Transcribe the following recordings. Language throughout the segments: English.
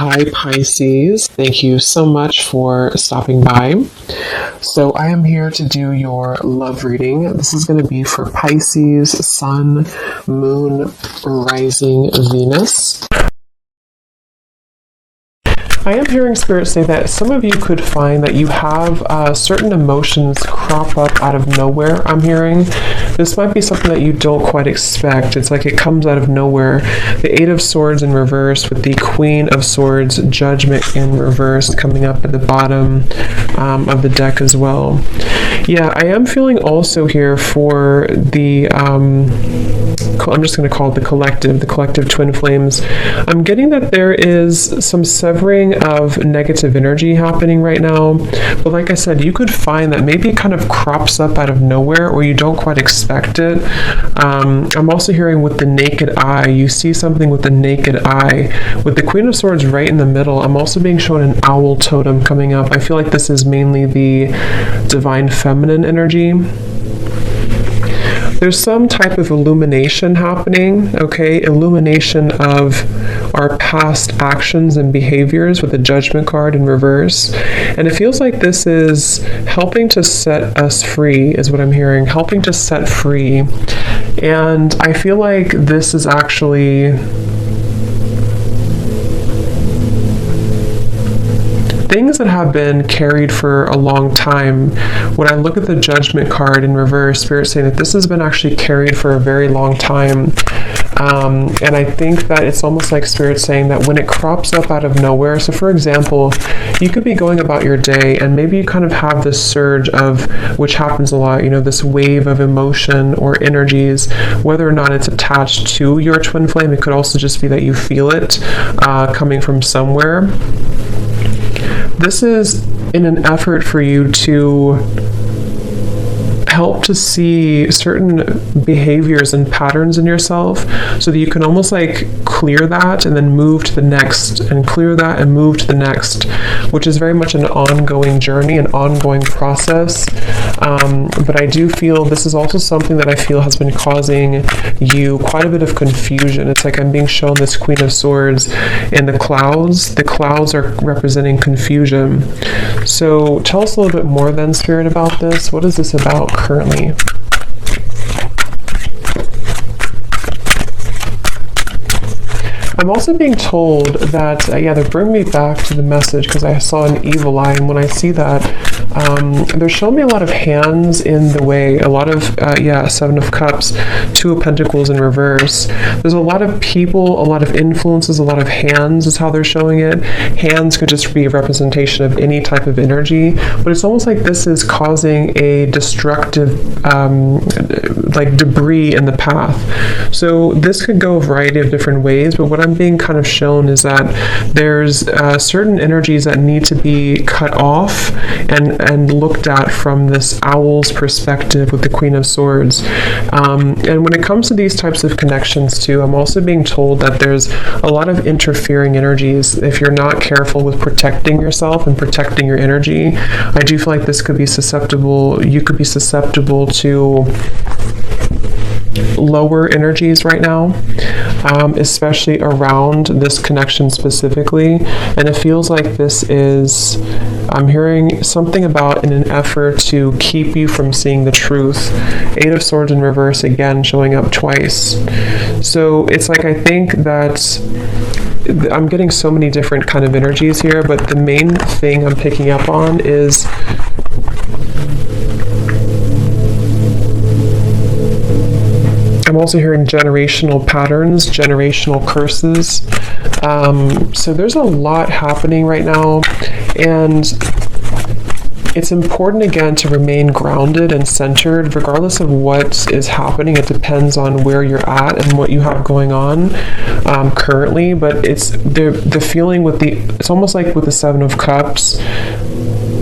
Hi Pisces, thank you so much for stopping by. So I am here to do your love reading. This is going to be for Pisces, Sun, Moon, Rising, Venus. I am hearing Spirit say that some of you could find that you have certain emotions crop up out of nowhere. I'm hearing this might be something that you don't quite expect. It's like it comes out of nowhere. The Eight of Swords in reverse with the Queen of Swords, Judgment in reverse coming up at the bottom of the deck as well. Yeah, I am feeling also here for the, I'm just going to call it the collective twin flames. I'm getting that there is some severing of negative energy happening right now. But like I said, you could find that maybe it kind of crops up out of nowhere or you don't quite expect it. I'm also hearing with the naked eye, you see something with the naked eye. With the Queen of Swords right in the middle, I'm also being shown an owl totem coming up. I feel like this is mainly the divine feminine energy. There's some type of illumination happening, okay? Illumination of our past actions and behaviors with the Judgment card in reverse. And it feels like this is helping to set us free, is what I'm hearing, helping to set free. And I feel like this is actually things that have been carried for a long time. When I look at the Judgment card in reverse, Spirit saying that this has been actually carried for a very long time. And I think that it's almost like Spirit saying that when it crops up out of nowhere, so for example, you could be going about your day and maybe you kind of have this surge of, which happens a lot, you know, this wave of emotion or energies, whether or not it's attached to your twin flame. It could also just be that you feel it coming from somewhere. This is in an effort for you to help to see certain behaviors and patterns in yourself so that you can almost like clear that and then move to the next and clear that and move to the next, which is very much an ongoing journey, an ongoing process. But I do feel this is also something that I feel has been causing you quite a bit of confusion. It's like I'm being shown this Queen of Swords in the clouds. The clouds are representing confusion. So tell us a little bit more then, Spirit, about this. What is this about currently? I'm also being told that, they're bringing me back to the message because I saw an evil eye, and when I see that, they're showing me a lot of hands in the way, a lot of, Seven of Cups, Two of Pentacles in reverse. There's a lot of people, a lot of influences, a lot of hands is how they're showing it. Hands could just be a representation of any type of energy, but it's almost like this is causing a destructive, like debris in the path. So this could go a variety of different ways, but what I'm being kind of shown is that there's certain energies that need to be cut off and looked at from this owl's perspective with the Queen of Swords. And when it comes to these types of connections too, I'm also being told that there's a lot of interfering energies. If you're not careful with protecting yourself and protecting your energy, I do feel like this could be susceptible, you could be susceptible to lower energies right now, especially around this connection specifically. And it feels like this is, I'm hearing something about in an effort to keep you from seeing the truth. Eight of Swords in reverse again showing up twice. So it's like, I think that I'm getting so many different kind of energies here, but the main thing I'm picking up on is I'm also hearing generational patterns, generational curses. So there's a lot happening right now, and it's important again to remain grounded and centered regardless of what is happening. It depends on where you're at and what you have going on currently, but it's the feeling with it's almost like with the Seven of Cups,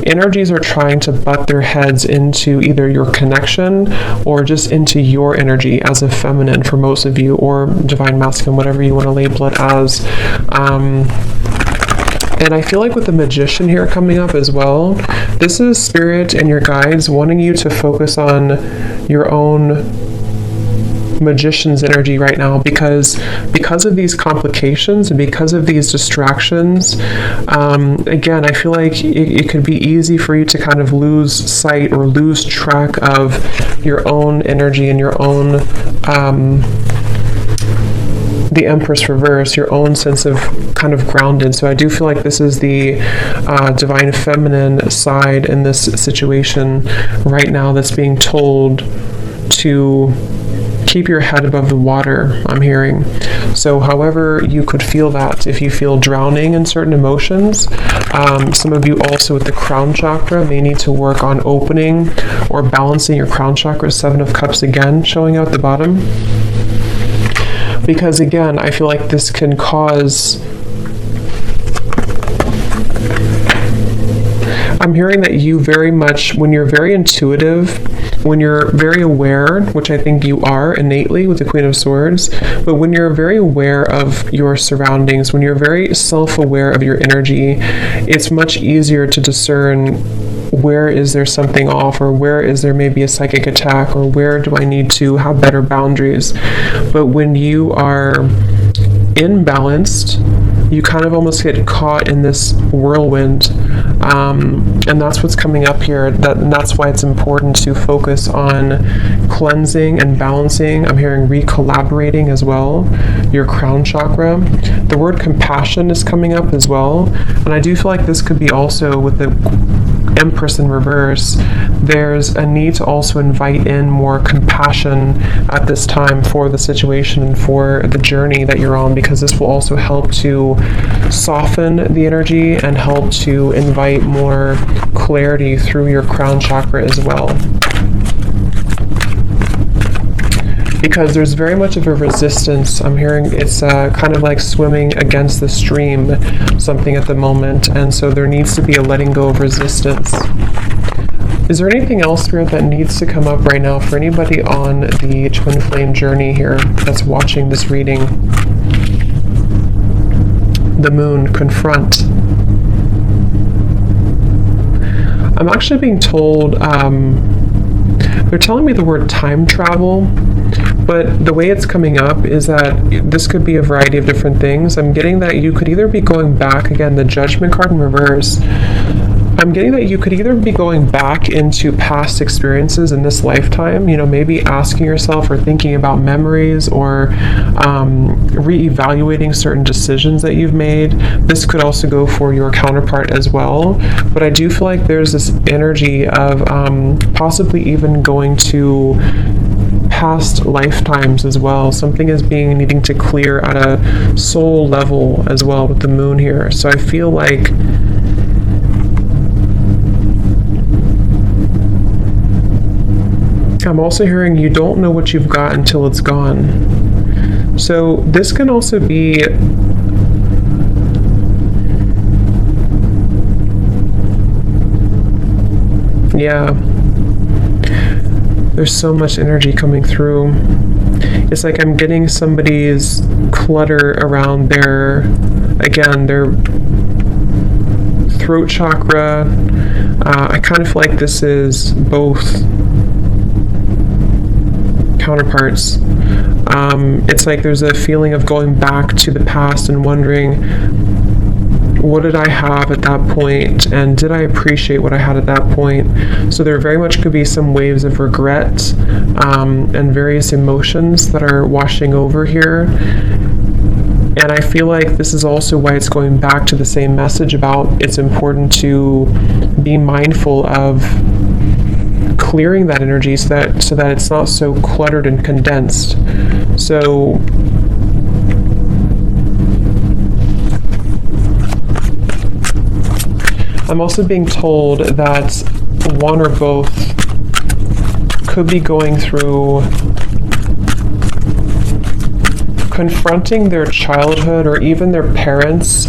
energies are trying to butt their heads into either your connection or just into your energy as a feminine for most of you, or divine masculine, whatever you want to label it as. And I feel like with the Magician here coming up as well, this is Spirit and your guides wanting you to focus on your own magician's energy right now, because of these complications and because of these distractions. Again, I feel like it could be easy for you to kind of lose sight or lose track of your own energy and your own the Empress reverse, your own sense of kind of grounded. So I do feel like this is the divine feminine side in this situation right now that's being told to keep your head above the water, I'm hearing. So however you could feel that, if you feel drowning in certain emotions, some of you also with the crown chakra may need to work on opening or balancing your crown chakra. 7 of Cups again showing out the bottom. Because again, I feel like this can cause, I'm hearing that you very much, when you're very intuitive, when you're very aware, which I think you are innately with the Queen of Swords, but when you're very aware of your surroundings, when you're very self-aware of your energy, it's much easier to discern where is there something off, or where is there maybe a psychic attack, or where do I need to have better boundaries. But when you are imbalanced, you kind of almost get caught in this whirlwind, and that's what's coming up here. That's why it's important to focus on cleansing and balancing. I'm hearing recollaborating as well, your crown chakra. The word compassion is coming up as well, and I do feel like this could be also with the Empress in reverse. There's a need to also invite in more compassion at this time for the situation and for the journey that you're on, because this will also help to soften the energy and help to invite more clarity through your crown chakra as well. Because there's very much of a resistance. I'm hearing it's kind of like swimming against the stream, something at the moment, and so there needs to be a letting go of resistance. Is there anything else, Spirit, that needs to come up right now for anybody on the twin flame journey here that's watching this reading? The moon, confront. I'm actually being told, they're telling me the word time travel, but the way it's coming up is that this could be a variety of different things. I'm getting that you could either be going back, again, the Judgment card in reverse. I'm getting that you could either be going back into past experiences in this lifetime, maybe asking yourself or thinking about memories, or reevaluating certain decisions that you've made. This could also go for your counterpart as well. But I do feel like there's this energy of possibly even going to past lifetimes as well. Something is needing to clear at a soul level as well with the moon here. So I feel like I'm also hearing you don't know what you've got until it's gone. So this can also be there's so much energy coming through. It's like I'm getting somebody's clutter around their throat chakra. I kind of feel like this is both counterparts. It's like there's a feeling of going back to the past and wondering, what did I have at that point, and did I appreciate what I had at that point? So there very much could be some waves of regret and various emotions that are washing over here. And I feel like this is also why it's going back to the same message about it's important to be mindful of clearing that energy so that it's not so cluttered and condensed. So I'm also being told that one or both could be going through confronting their childhood or even their parents,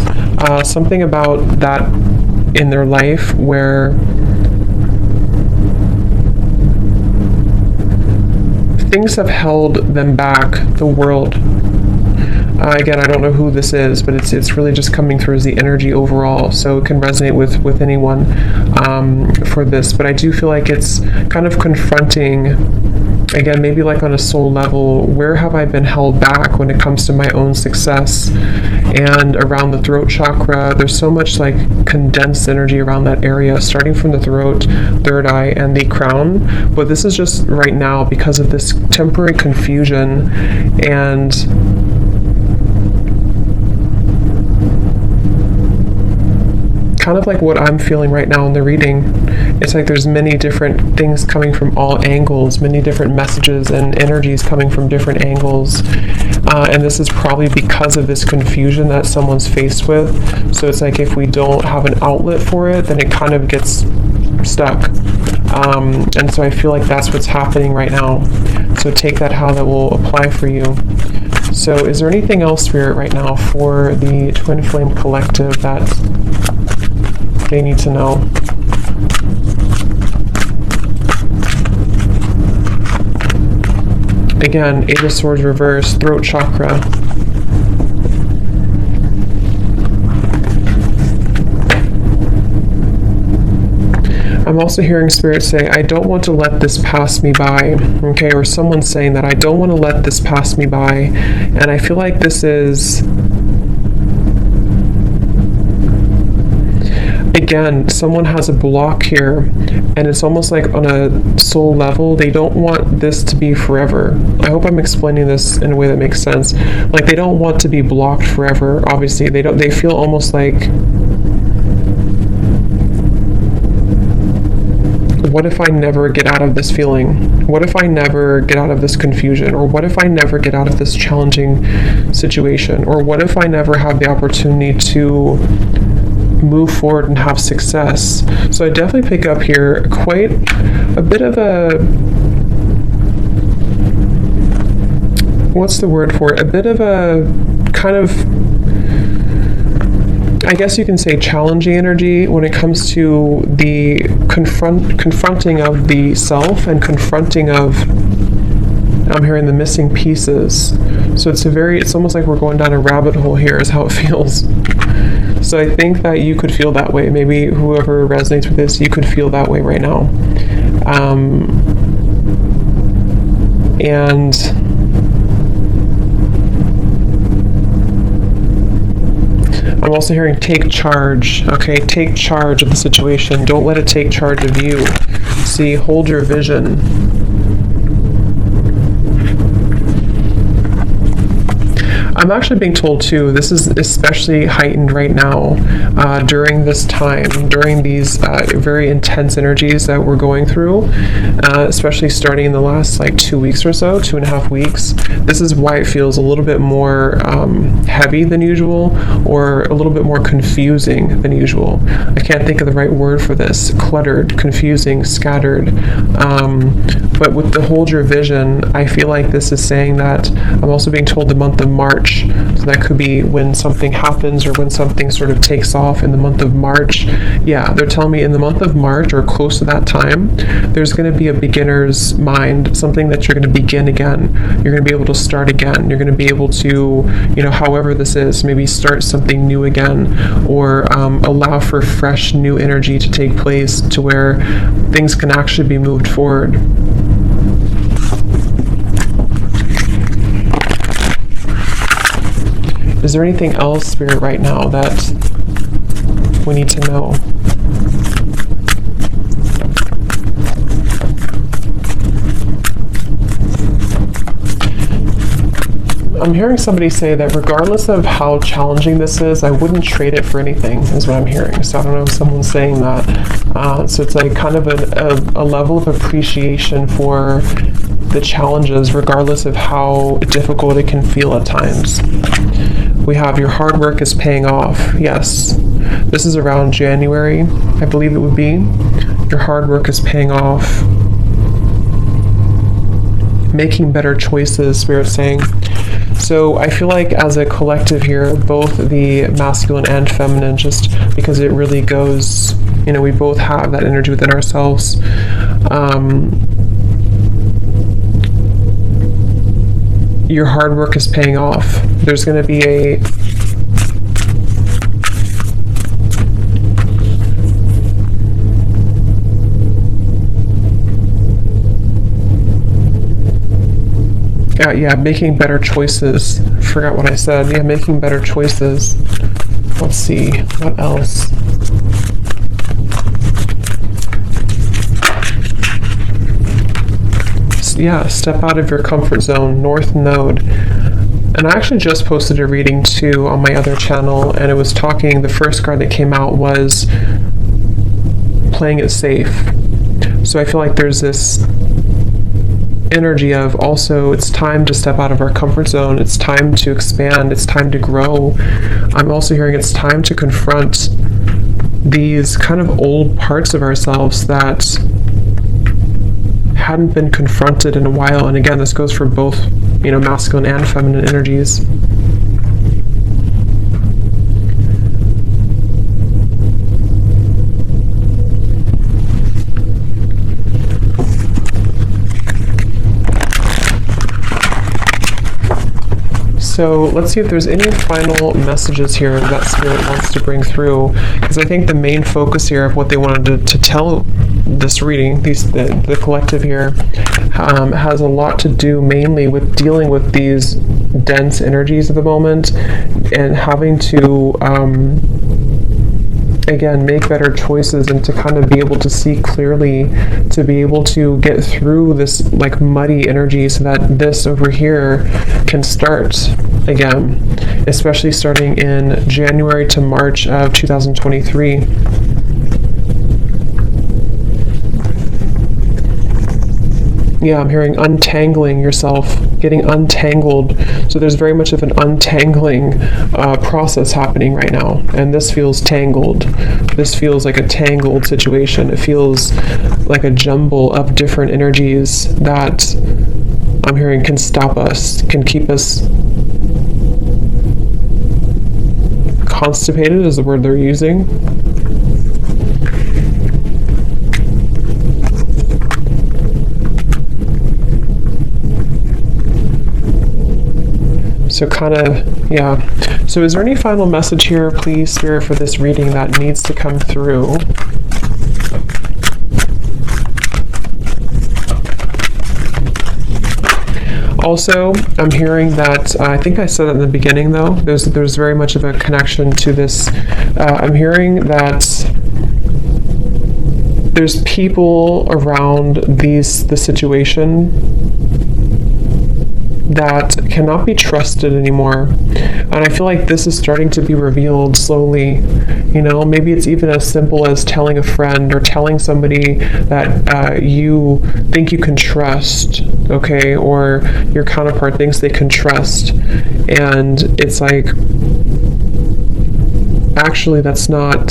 something about that in their life where things have held them back, the world. Again, I don't know who this is, but it's really just coming through as the energy overall, so it can resonate with anyone for this. But I do feel like it's kind of confronting Again, maybe like on a soul level, where have I been held back when it comes to my own success? And around the throat chakra, there's so much like condensed energy around that area, starting from the throat, third eye, and the crown. But this is just right now because of this temporary confusion and kind of like what I'm feeling right now in the reading. It's like there's many different things coming from all angles, many different messages and energies coming from different angles. And this is probably because of this confusion that someone's faced with. So it's like if we don't have an outlet for it, then it kind of gets stuck. And so I feel like that's what's happening right now. So take that how that will apply for you. So is there anything else, Spirit, right now for the Twin Flame Collective that they need to know? Again, Eight of Swords reverse, throat chakra. I'm also hearing Spirit say, I don't want to let this pass me by. Okay, or someone's saying that I don't want to let this pass me by. And I feel like this is, again, someone has a block here, and it's almost like on a soul level, they don't want this to be forever. I hope I'm explaining this in a way that makes sense. Like they don't want to be blocked forever. Obviously, they feel almost like, what if I never get out of this feeling? What if I never get out of this confusion? Or what if I never get out of this challenging situation? Or what if I never have the opportunity to move forward and have success? So I definitely pick up here quite a bit of a, what's the word for it? A bit of a kind of, I guess you can say challenging energy when it comes to the confronting of the self and confronting of, I'm hearing the missing pieces. So it's almost like we're going down a rabbit hole here is how it feels. So I think that you could feel that way. Maybe whoever resonates with this, you could feel that way right now. And I'm also hearing take charge. Okay, take charge of the situation. Don't let it take charge of you. See, hold your vision. I'm actually being told too, this is especially heightened right now during this time, during these very intense energies that we're going through, especially starting in the last like 2 weeks or so, 2.5 weeks. This is why it feels a little bit more heavy than usual, or a little bit more confusing than usual. I can't think of the right word for this. Cluttered, confusing, scattered. But with the hold your vision, I feel like this is saying that I'm also being told the month of March. So that could be when something happens or when something sort of takes off in the month of March. Yeah, they're telling me in the month of March or close to that time, there's going to be a beginner's mind, something that you're going to begin again. You're going to be able to start again. You're going to be able to, however this is, maybe start something new again, or allow for fresh new energy to take place to where things can actually be moved forward. Is there anything else, Spirit, right now that we need to know? I'm hearing somebody say that regardless of how challenging this is, I wouldn't trade it for anything, is what I'm hearing. So I don't know if someone's saying that. So it's like kind of a level of appreciation for the challenges, regardless of how difficult it can feel at times. We have your hard work is paying off. Yes, this is around January, I believe it would be. Your hard work is paying off. Making better choices, Spirit's saying. So I feel like as a collective here, both the masculine and feminine, just because it really goes, we both have that energy within ourselves. Your hard work is paying off. There's going to be yeah, making better choices. Forgot what I said. Yeah, making better choices. Let's see, what else? Yeah, step out of your comfort zone, North Node. And I actually just posted a reading too on my other channel, and it was talking, the first card that came out was playing it safe. So I feel like there's this energy of also it's time to step out of our comfort zone, it's time to expand, it's time to grow. I'm also hearing it's time to confront these kind of old parts of ourselves that hadn't been confronted in a while. And again, this goes for both, masculine and feminine energies. So let's see if there's any final messages here that Spirit wants to bring through, because I think the main focus here of what they wanted to tell this reading, the collective here, has a lot to do mainly with dealing with these dense energies of the moment and having to again, make better choices and to kind of be able to see clearly, to be able to get through this like muddy energy so that this over here can start again, especially starting in January to March of 2023. Yeah, I'm hearing untangling yourself, getting untangled. So there's very much of an untangling process happening right now. And this feels tangled. This feels like a tangled situation. It feels like a jumble of different energies that I'm hearing can stop us, can keep us constipated is the word they're using. So kind of, yeah. So is there any final message here, please, Spirit, for this reading that needs to come through? Also, I'm hearing that, I think I said that in the beginning though, there's very much of a connection to this. I'm hearing that there's people around the situation that cannot be trusted anymore. And I feel like this is starting to be revealed slowly. Maybe it's even as simple as telling a friend or telling somebody that you think you can trust, okay, or your counterpart thinks they can trust. And it's like, actually, that's not,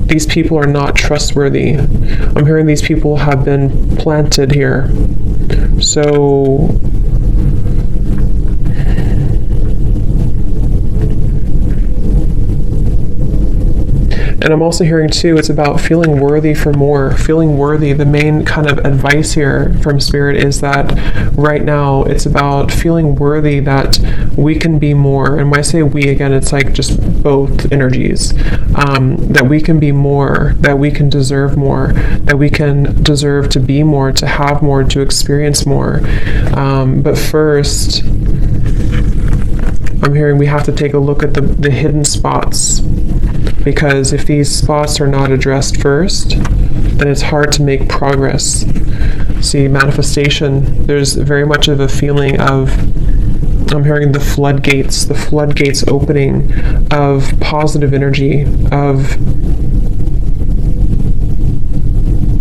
these people are not trustworthy. I'm hearing these people have been planted here. So and I'm also hearing too, it's about feeling worthy for more, feeling worthy. The main kind of advice here from Spirit is that right now it's about feeling worthy that we can be more. And when I say we, again, it's like just both energies, that we can be more, that we can deserve more, that we can deserve to be more, to have more, to experience more. But first, I'm hearing we have to take a look at the hidden spots, because if these spots are not addressed first, then it's hard to make progress. See, manifestation, there's very much of a feeling of, I'm hearing the floodgates opening of positive energy, of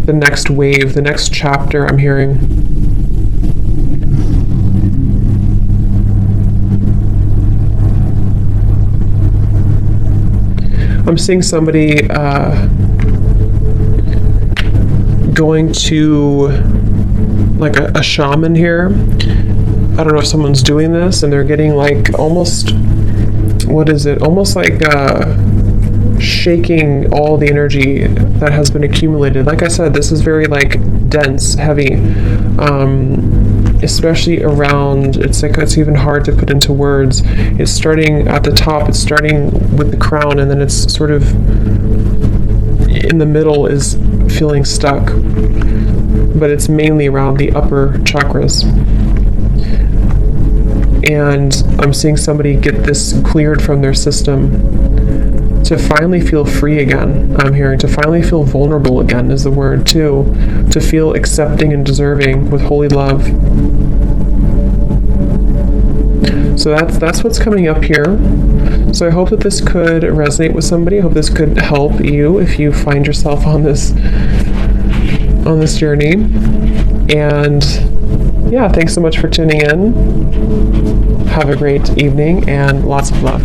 the next wave, the next chapter, I'm hearing. I'm seeing somebody going to like a shaman here. I don't know if someone's doing this and they're getting like almost, what is it? Almost like shaking all the energy that has been accumulated. Like I said, this is very like dense, heavy, especially around, it's like, it's even hard to put into words. It's starting at the top, it's starting with the crown, and then it's sort of in the middle is feeling stuck, but it's mainly around the upper chakras. And I'm seeing somebody get this cleared from their system to finally feel free again. I'm hearing to finally feel vulnerable again is the word too. To feel accepting and deserving with holy love. So that's what's coming up here. So I hope that this could resonate with somebody. I hope this could help you if you find yourself on this journey. And yeah, thanks so much for tuning in. Have a great evening and lots of love.